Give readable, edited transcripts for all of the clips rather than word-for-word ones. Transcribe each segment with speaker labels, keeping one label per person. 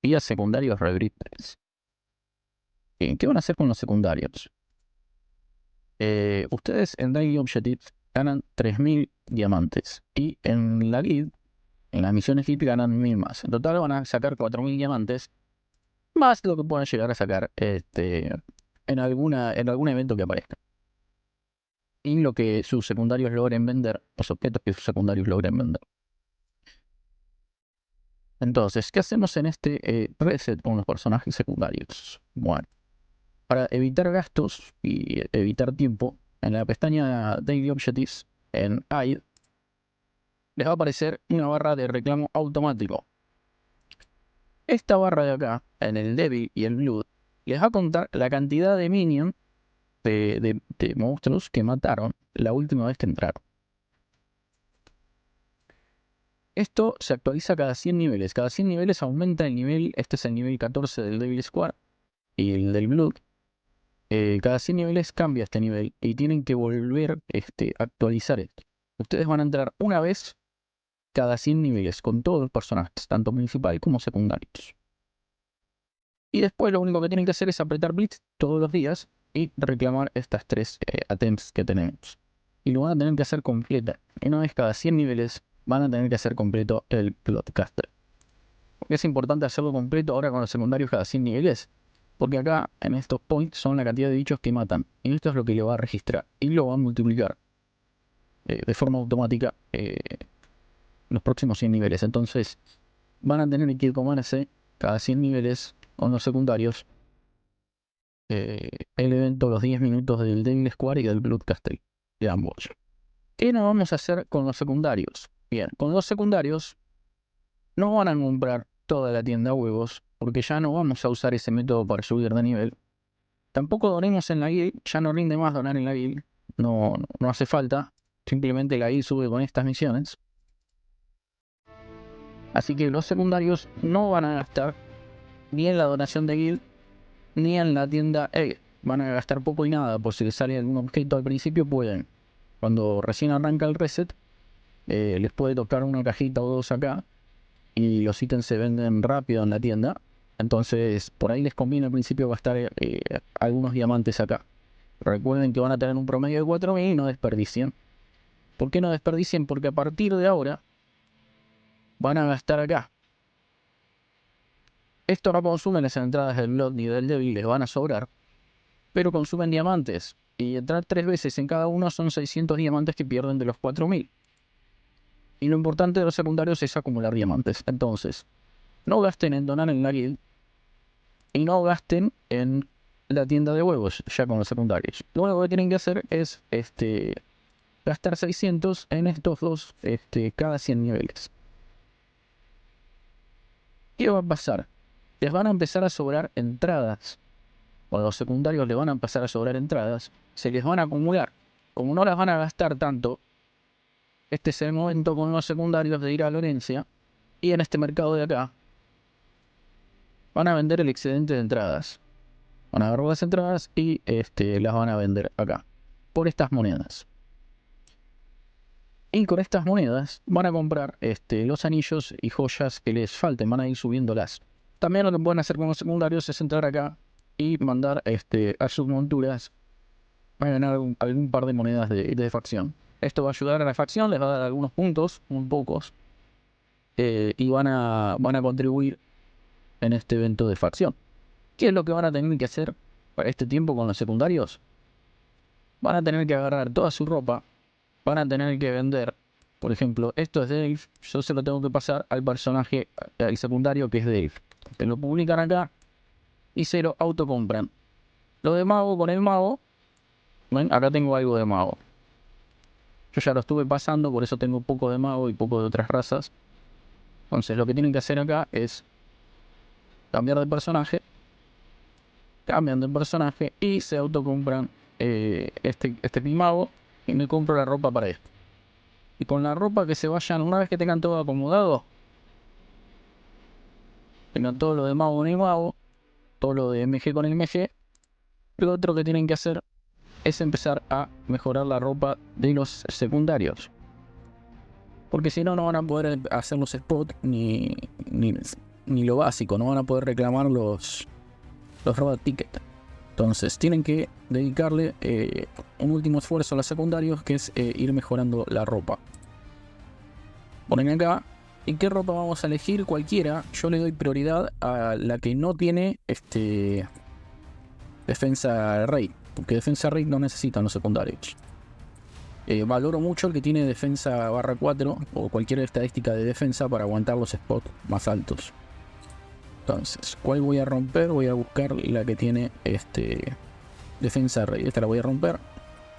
Speaker 1: y a secundarios Rebreed 3. ¿Qué van a hacer con los secundarios? Ustedes en Daily Objectives ganan 3000 diamantes y en la guild, en las misiones guild ganan 1000 más. En total van a sacar 4000 diamantes más lo que puedan llegar a sacar en algún evento que aparezca. Y lo que sus secundarios logren vender, los objetos que sus secundarios logren vender. Entonces, ¿qué hacemos en este reset con los personajes secundarios? Bueno, para evitar gastos y evitar tiempo, en la pestaña Daily Objectives, en AID, les va a aparecer una barra de reclamo automático. Esta barra de acá, en el Devil y el Blood, les va a contar la cantidad de minions de monstruos que mataron la última vez que entraron. Esto se actualiza cada 100 niveles. Cada 100 niveles aumenta el nivel. Este es el nivel 14 del Devil Squad y el del Blood. Cada 100 niveles cambia este nivel y tienen que volver a actualizar esto. Ustedes van a entrar una vez cada 100 niveles con todos los personajes, tanto principal como secundarios. Y después lo único que tienen que hacer es apretar Blitz todos los días y reclamar estas 3 attempts que tenemos. Y lo van a tener que hacer completa. Y una vez cada 100 niveles van a tener que hacer completo el Bloodcaster. Porque es importante hacerlo completo ahora con los secundarios cada 100 niveles. Porque acá en estos points son la cantidad de bichos que matan. Y esto es lo que le va a registrar. Y lo va a multiplicar de forma automática los próximos 100 niveles. Entonces van a tener que comerse cada 100 niveles con los secundarios el evento, los 10 minutos del Devil Squad y del Blood Castle de ambos. ¿Qué nos vamos a hacer con los secundarios? Bien, con los secundarios no van a comprar toda la tienda huevos, porque ya no vamos a usar ese método para subir de nivel. Tampoco donemos en la guild, ya no rinde más donar en la guild, no hace falta, simplemente la guild sube con estas misiones. Así que los secundarios no van a gastar ni en la donación de guild, ni en la tienda. Van a gastar poco y nada, por si les sale algún objeto al principio pueden. Cuando recién arranca el reset, les puede tocar una cajita o dos acá, y los ítems se venden rápido en la tienda. Entonces por ahí les conviene al principio gastar algunos diamantes acá. Recuerden que van a tener un promedio de 4000 y no desperdicien. ¿Por qué no desperdicien? Porque a partir de ahora van a gastar acá. Esto no consume las entradas del Blood ni del Devil, les van a sobrar, pero consumen diamantes. Y entrar 3 veces en cada uno son 600 diamantes que pierden de los 4000. Y lo importante de los secundarios es acumular diamantes. Entonces, no gasten en donar en la guild y no gasten en la tienda de huevos ya con los secundarios. Lo único que tienen que hacer es gastar 600 en estos dos cada 100 niveles. ¿Qué va a pasar? Les van a empezar a sobrar entradas. Cuando los secundarios les van a empezar a sobrar entradas, se les van a acumular. Como no las van a gastar tanto, este es el momento con los secundarios de ir a Lorencia y en este mercado de acá van a vender el excedente de entradas. Van a agarrar las entradas y las van a vender acá por estas monedas. Y con estas monedas van a comprar los anillos y joyas que les falten, van a ir subiéndolas. También lo que pueden hacer con los secundarios es entrar acá y mandar a sus monturas a ganar algún par de monedas de facción. Esto va a ayudar a la facción, les va a dar algunos puntos, muy pocos, y van a contribuir en este evento de facción. ¿Qué es lo que van a tener que hacer para este tiempo con los secundarios? Van a tener que agarrar toda su ropa, van a tener que vender. Por ejemplo, esto es Dave, yo se lo tengo que pasar al personaje, al secundario que es Dave. Se lo publican acá y se lo autocompran. Lo de mago con el mago, ¿ven? Acá tengo algo de mago. Yo ya lo estuve pasando, por eso tengo poco de mago y poco de otras razas. Entonces lo que tienen que hacer acá es cambiar de personaje, cambian de personaje y se autocompran este mago y me compro la ropa para esto. Y con la ropa que se vayan, una vez que tengan todo acomodado, tengan todo lo de mago con el mago, todo lo de MG con el MG, lo otro que tienen que hacer es empezar a mejorar la ropa de los secundarios. Porque si no, no van a poder hacer los spots ni ni lo básico, no van a poder reclamar los road tickets. Entonces tienen que dedicarle un último esfuerzo a los secundarios, que es ir mejorando la ropa. Ponen acá, ¿y qué ropa vamos a elegir? Cualquiera. Yo le doy prioridad a la que no tiene defensa raid, porque defensa raid no necesitan los secundarios. Valoro mucho el que tiene defensa /4 o cualquier estadística de defensa para aguantar los spots más altos. Entonces, ¿cuál voy a romper? Voy a buscar la que tiene defensa raid. Esta la voy a romper.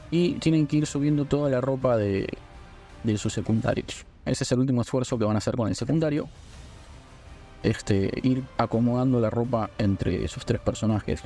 Speaker 1: Y tienen que ir subiendo toda la ropa de sus secundarios. Ese es el último esfuerzo que van a hacer con el secundario. Ir acomodando la ropa entre esos tres personajes.